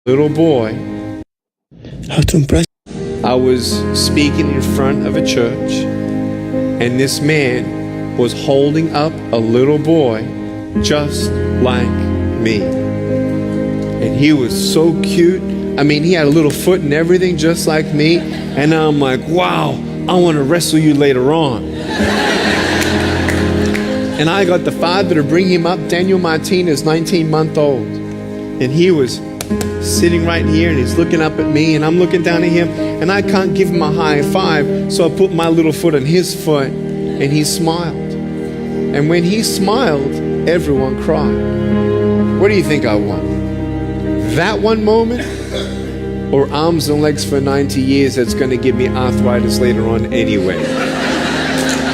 Little boy. How to impress? I was speaking in front of a church, and this man was holding up a little boy just like me. And he was so cute. I mean, he had a little foot and everything just like me. And I'm like, wow, I want to wrestle you later on. And I got the father to bring him up. Daniel Martinez, 19-month-old. And he was sitting right here, and he's looking up at me, and I'm looking down at him, and I can't give him a high five, so I put my little foot on his foot, and he smiled. And when he smiled, everyone cried. What do you think I want? That one moment, or arms and legs for 90 years that's going to give me arthritis later on anyway?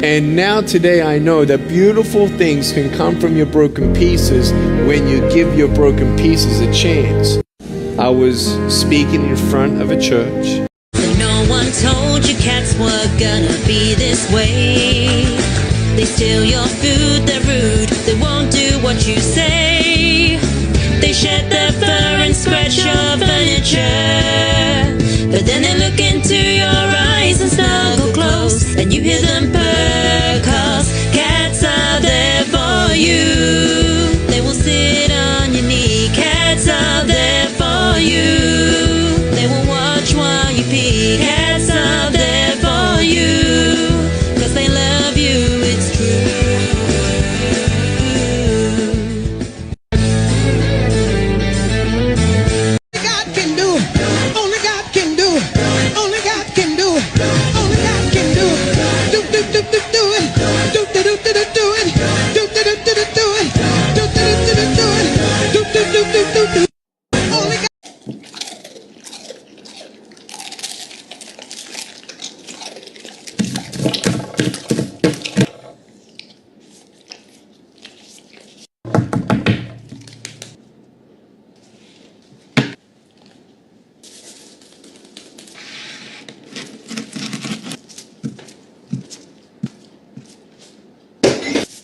And now today I know that beautiful things can come from your broken pieces when you give your broken pieces a chance. I was speaking in front of a church. No one told you cats were gonna be this way. They steal your food, they're rude, they won't do what you say. They shed their fur and scratch your furniture, but then they look into your eyes and snuggle close, and you hear them purr, 'cause cats are there for you. They will sit on your knee, cats are there for you. They will watch while you pee, cats are there for you, 'cause they love you, it's true.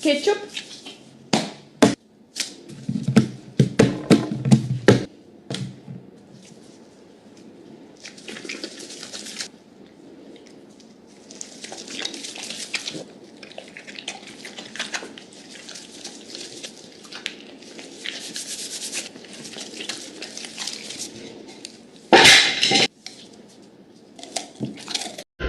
Ketchup.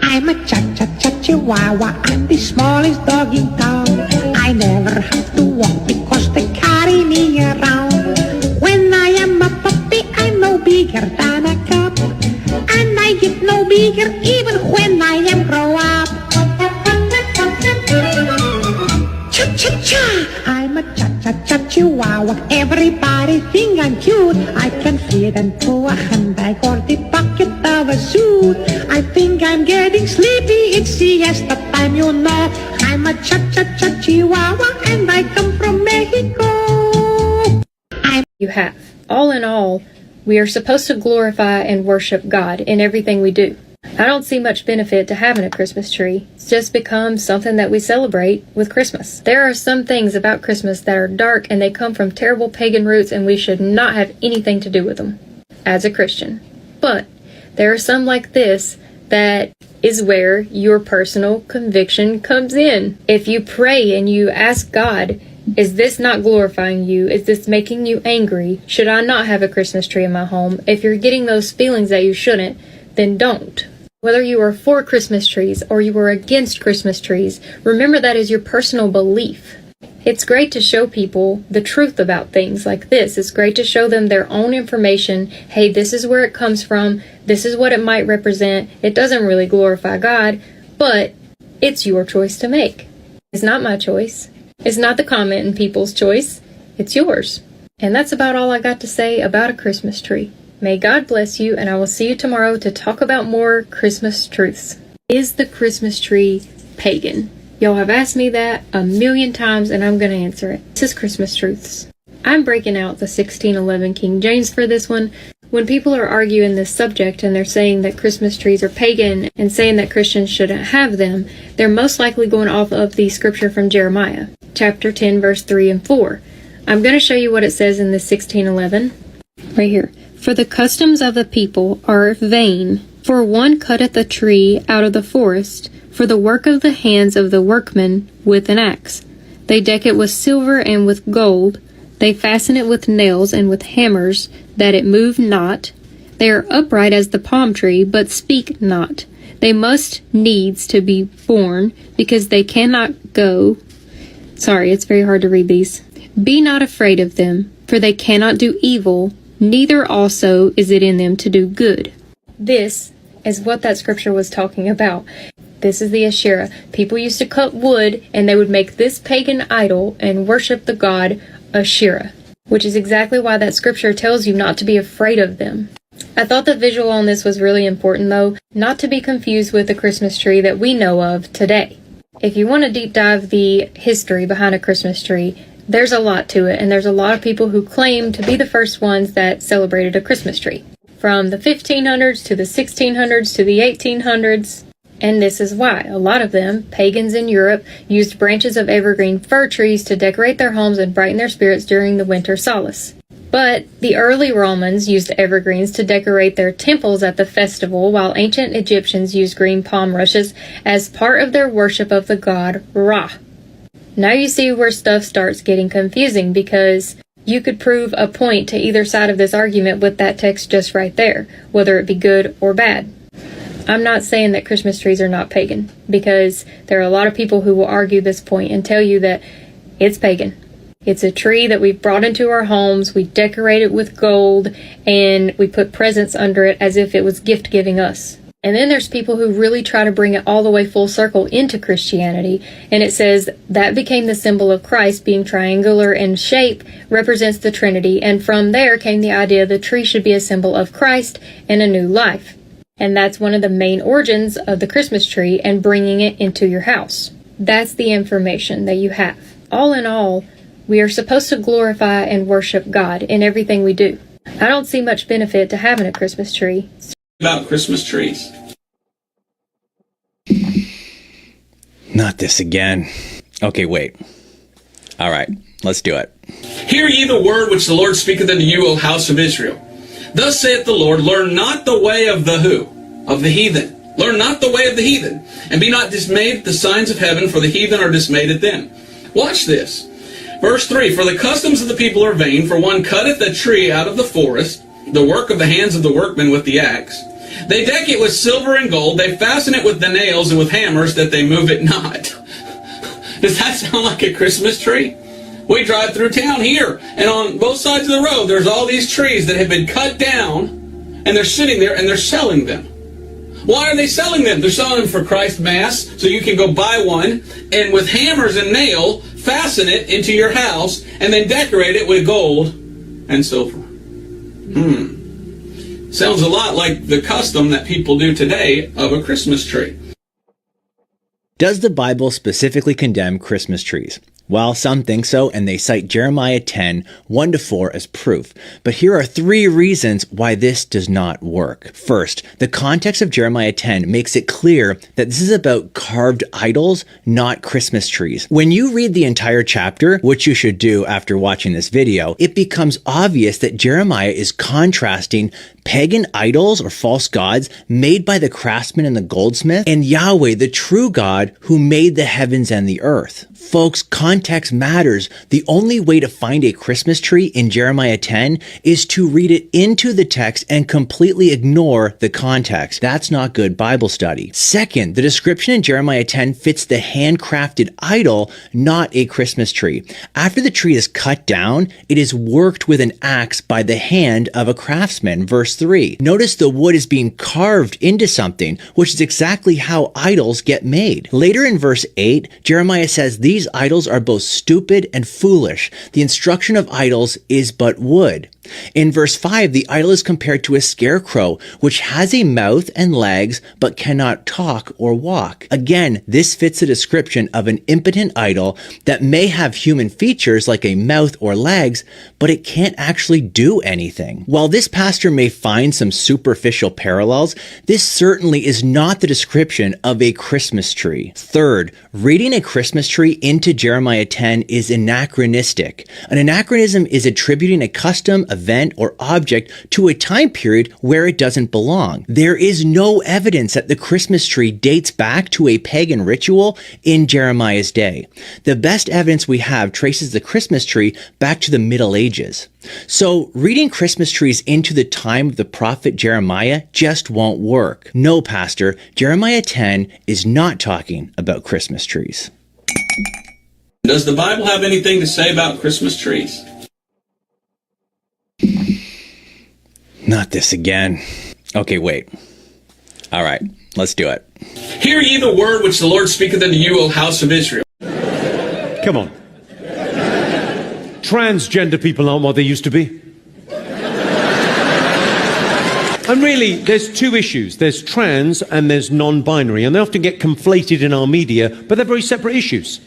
I'm a cha-cha-cha chihuahua, I'm the smallest dog in town. I never have to walk because they carry me around. When I am a puppy, I'm no bigger than a cup, and I get no bigger even when I am grow up. Cha-cha-cha, I'm a cha-cha-cha chihuahua, everybody think I'm cute. I can fit into a handbag or the pocket of a suit. I think I'm getting sleepy, it's siesta time, you know. I'm a cha-cha-cha chihuahua and I come from Mexico. You have. All in all, we are supposed to glorify and worship God in everything we do. I don't see much benefit to having a Christmas tree. It's just become something that we celebrate with Christmas. There are some things about Christmas that are dark and they come from terrible pagan roots, and we should not have anything to do with them as a Christian. But there are some like this that is where your personal conviction comes in. If you pray and you ask God, is this not glorifying you? Is this making you angry? Should I not have a Christmas tree in my home? If you're getting those feelings that you shouldn't, then don't. Whether you are for Christmas trees or you are against Christmas trees, remember that is your personal belief. It's great to show people the truth about things like this. It's great to show them their own information. Hey, this is where it comes from. This is what it might represent. It doesn't really glorify God, but it's your choice to make. It's not my choice. It's not the commenting people's choice. It's yours. And that's about all I got to say about a Christmas tree. May God bless you, and I will see you tomorrow to talk about more Christmas truths. Is the Christmas tree pagan? Y'all have asked me that a million times, and I'm going to answer it. This is Christmas truths. I'm breaking out the 1611 King James for this one. When people are arguing this subject and they're saying that Christmas trees are pagan and saying that Christians shouldn't have them, they're most likely going off of the scripture from Jeremiah, chapter 10, verse 3 and 4. I'm going to show you what it says in the 1611 right here. For the customs of the people are vain. For one cutteth a tree out of the forest, for the work of the hands of the workmen with an axe. They deck it with silver and with gold. They fasten it with nails and with hammers, that it move not. They are upright as the palm tree, but speak not. They must needs to be born, because they cannot go. Sorry, it's very hard to read these. Be not afraid of them, for they cannot do evil, neither also is it in them to do good. This is what that scripture was talking about. This is the Asherah. People used to cut wood, and they would make this pagan idol and worship the god Asherah, which is exactly why that scripture tells you not to be afraid of them. I thought the visual on this was really important, though, not to be confused with the Christmas tree that we know of today. If you want to deep dive the history behind a Christmas tree, there's a lot to it, and there's a lot of people who claim to be the first ones that celebrated a Christmas tree. From the 1500s to the 1600s to the 1800s. And this is why a lot of them, pagans in Europe, used branches of evergreen fir trees to decorate their homes and brighten their spirits during the winter solace. But the early Romans used evergreens to decorate their temples at the festival, while ancient Egyptians used green palm rushes as part of their worship of the god Ra. Now you see where stuff starts getting confusing, because you could prove a point to either side of this argument with that text just right there, whether it be good or bad. I'm not saying that Christmas trees are not pagan, because there are a lot of people who will argue this point and tell you that it's pagan. It's a tree that we've brought into our homes, we decorate it with gold, and we put presents under it as if it was gift giving us. And then there's people who really try to bring it all the way full circle into Christianity, and it says that became the symbol of Christ, being triangular in shape, represents the Trinity, and from there came the idea the tree should be a symbol of Christ and a new life. And that's one of the main origins of the Christmas tree and bringing it into your house. That's the information that you have. All in all, we are supposed to glorify and worship God in everything we do. I don't see much benefit to having a Christmas tree. About Christmas trees. Not this again. Okay, wait. All right, let's do it. Hear ye the word which the Lord speaketh unto you, O house of Israel. Thus saith the Lord, learn not the way of the who? Of the heathen. Learn not the way of the heathen, and be not dismayed at the signs of heaven, for the heathen are dismayed at them. Watch this. Verse 3, for the customs of the people are vain, for one cutteth a tree out of the forest, the work of the hands of the workmen with the axe. They deck it with silver and gold, they fasten it with the nails and with hammers, that they move it not. Does that sound like a Christmas tree? We drive through town here, and on both sides of the road, there's all these trees that have been cut down, and they're sitting there, and they're selling them. Why are they selling them? They're selling them for Christ Mass, so you can go buy one, and with hammers and nail, fasten it into your house, and then decorate it with gold and silver. Sounds a lot like the custom that people do today of a Christmas tree. Does the Bible specifically condemn Christmas trees? Well, some think so, and they cite Jeremiah 10, 1-4 as proof. But here are 3 reasons why this does not work. First, the context of Jeremiah 10 makes it clear that this is about carved idols, not Christmas trees. When you read the entire chapter, which you should do after watching this video, it becomes obvious that Jeremiah is contrasting pagan idols or false gods made by the craftsman and the goldsmith, and Yahweh, the true God, who made the heavens and the earth. Folks, context matters. The only way to find a Christmas tree in Jeremiah 10 is to read it into the text and completely ignore the context. That's not good Bible study. Second, the description in Jeremiah 10 fits the handcrafted idol, not a Christmas tree. After the tree is cut down, it is worked with an axe by the hand of a craftsman. Verse 3. Notice the wood is being carved into something, which is exactly how idols get made. Later in verse 8, Jeremiah says these idols are both stupid and foolish. The instruction of idols is but wood. In verse 5, the idol is compared to a scarecrow, which has a mouth and legs, but cannot talk or walk. Again, this fits the description of an impotent idol that may have human features like a mouth or legs, but it can't actually do anything. While this pastor may find some superficial parallels, this certainly is not the description of a Christmas tree. Third, reading a Christmas tree into Jeremiah Jeremiah 10 is anachronistic. An anachronism is attributing a custom, event, or object to a time period where it doesn't belong. There is no evidence that the Christmas tree dates back to a pagan ritual in Jeremiah's day. The best evidence we have traces the Christmas tree back to the Middle Ages. So, reading Christmas trees into the time of the prophet Jeremiah just won't work. No, Pastor, Jeremiah 10 is not talking about Christmas trees. Does the Bible have anything to say about Christmas trees? Not this again. Okay, wait. All right, let's do it. Hear ye the word which the Lord speaketh unto you, O house of Israel. Come on. Transgender people aren't what they used to be. And really, there's two issues. There's trans and there's non-binary. And they often get conflated in our media, but they're very separate issues.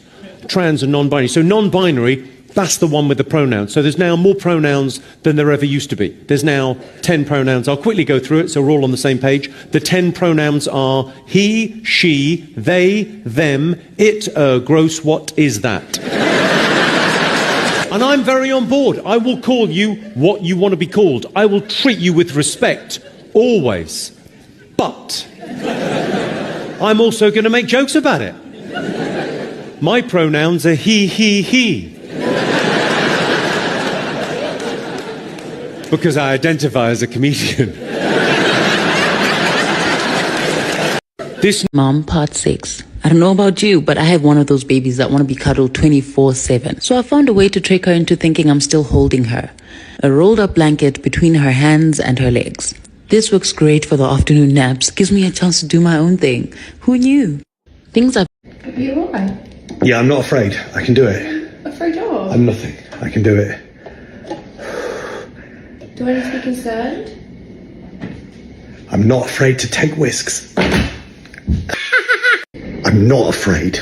Trans and non-binary. So non-binary, that's the one with the pronouns. So there's now more pronouns than there ever used to be. There's now 10 pronouns. I'll quickly go through it so we're all on the same page. The 10 pronouns are he, she, they, them, it, gross, what is that? And I'm very on board. I will call you what you want to be called. I will treat you with respect, always. But I'm also going to make jokes about it. My pronouns are he. Because I identify as a comedian. This Mom, part 6. I don't know about you, but I have one of those babies that want to be cuddled 24/7. So I found a way to trick her into thinking I'm still holding her. A rolled up blanket between her hands and her legs. This works great for the afternoon naps. Gives me a chance to do my own thing. Who knew? Things I've... You are. Yeah, I'm not afraid. I can do it. Afraid of? I'm nothing. I can do it. Do I need to be concerned? I'm not afraid to take risks. I'm not afraid.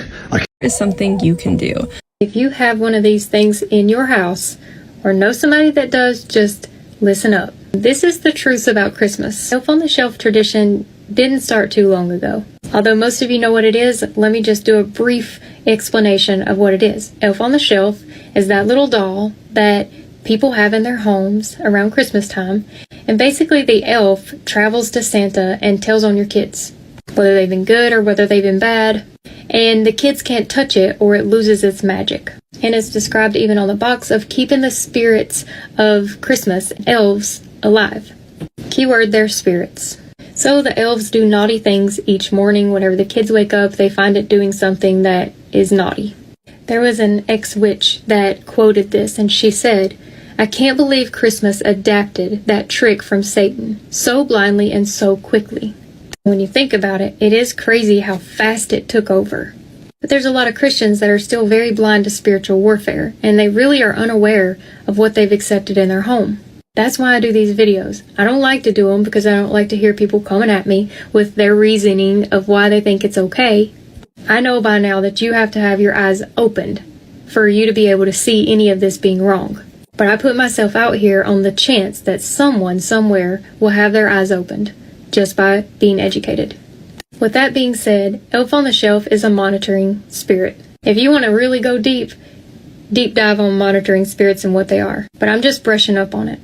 Is something you can do. If you have one of these things in your house or know somebody that does, just listen up. This is the truth about Christmas. Elf on the Shelf tradition didn't start too long ago. Although most of you know what it is, let me just do a brief explanation of what it is. Elf on the Shelf is that little doll that people have in their homes around Christmas time. And basically the elf travels to Santa and tells on your kids, whether they've been good or whether they've been bad. And the kids can't touch it or it loses its magic. And it's described even on the box of keeping the spirits of Christmas, elves, alive. Keyword, they're spirits. So the elves do naughty things each morning. Whenever the kids wake up, they find it doing something that is naughty. There was an ex-witch that quoted this, and she said, "I can't believe Christmas adapted that trick from Satan so blindly and so quickly." When you think about it, it is crazy how fast it took over. But there's a lot of Christians that are still very blind to spiritual warfare, and they really are unaware of what they've accepted in their home. That's why I do these videos. I don't like to do them because I don't like to hear people coming at me with their reasoning of why they think it's okay. I know by now that you have to have your eyes opened for you to be able to see any of this being wrong. But I put myself out here on the chance that someone somewhere will have their eyes opened just by being educated. With that being said, Elf on the Shelf is a monitoring spirit. If you want to really go deep dive on monitoring spirits and what they are. But I'm just brushing up on it.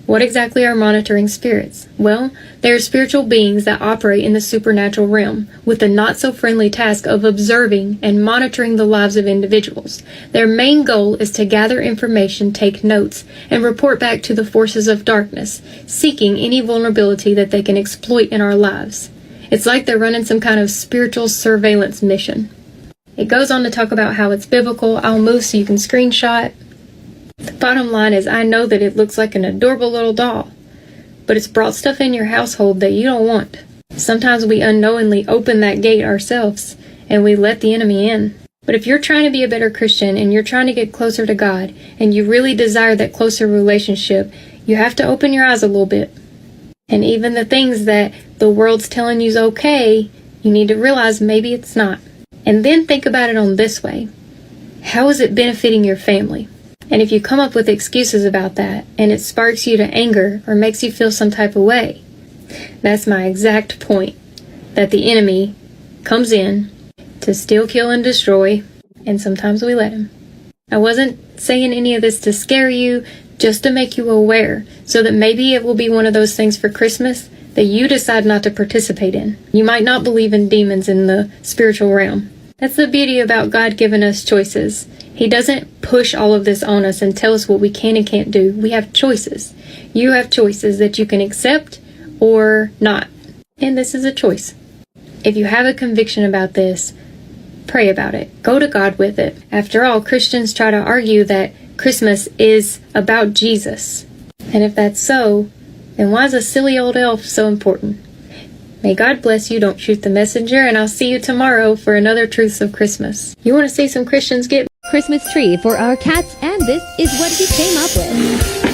What exactly are monitoring spirits? Well, they are spiritual beings that operate in the supernatural realm with the not-so-friendly task of observing and monitoring the lives of individuals. Their main goal is to gather information, take notes, and report back to the forces of darkness, seeking any vulnerability that they can exploit in our lives. It's like they're running some kind of spiritual surveillance mission. It goes on to talk about how it's biblical. I'll move so you can screenshot. The bottom line is I know that it looks like an adorable little doll, but it's brought stuff in your household that you don't want. Sometimes we unknowingly open that gate ourselves and we let the enemy in. But if you're trying to be a better Christian and you're trying to get closer to God and you really desire that closer relationship, you have to open your eyes a little bit. And even the things that the world's telling you is okay, you need to realize maybe it's not. And then think about it on this way. How is it benefiting your family? And if you come up with excuses about that, and it sparks you to anger or makes you feel some type of way, that's my exact point. That the enemy comes in to steal, kill, and destroy, and sometimes we let him. I wasn't saying any of this to scare you, just to make you aware, so that maybe it will be one of those things for Christmas that you decide not to participate in. You might not believe in demons in the spiritual realm. That's the beauty about God giving us choices. He doesn't push all of this on us and tell us what we can and can't do. We have choices. You have choices that you can accept or not. And this is a choice. If you have a conviction about this, pray about it. Go to God with it. After all, Christians try to argue that Christmas is about Jesus. And if that's so, then why is a silly old elf so important? May God bless you, don't shoot the messenger, and I'll see you tomorrow for another Truths of Christmas. You want to see some Christians get Christmas tree for our cats, and this is what he came up with.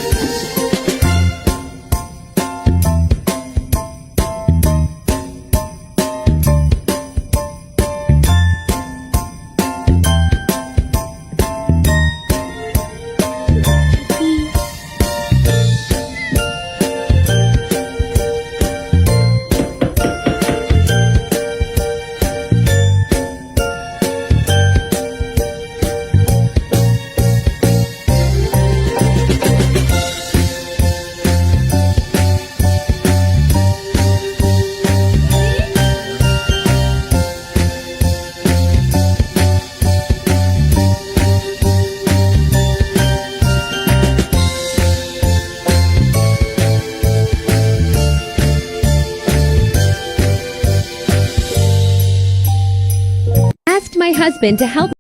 My husband to help.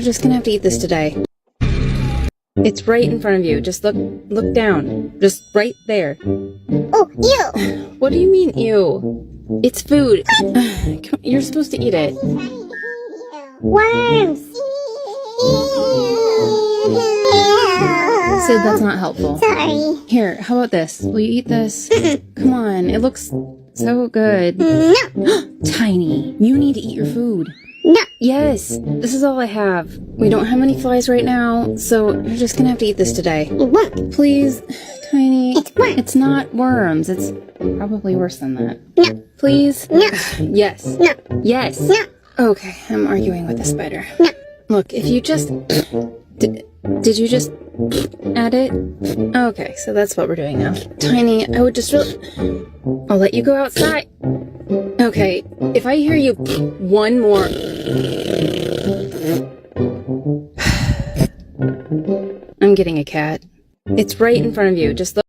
Just gonna have to eat this today. It's right in front of you. Just look down. Just right there. Oh, ew! What do you mean, ew? It's food. You're supposed to eat it. Worms! Sid, that's not helpful. Sorry. Here, how about this? Will you eat this? Come on, it looks so good. No! Tiny, you need to eat your food. No! Yes, this is all I have. We don't have any flies right now, so you're just gonna have to eat this today. It won't. Please, Tiny. It's worms. It's not worms. It's probably worse than that. No. Please? No. Yes. No. Yes. No. Okay, I'm arguing with the spider. No. Look, if you just... Did you just add it? Okay, so that's what we're doing now. Tiny, I would just really... I'll let you go outside. Okay, if I hear you one more... I'm getting a cat. It's right in front of you. Just look.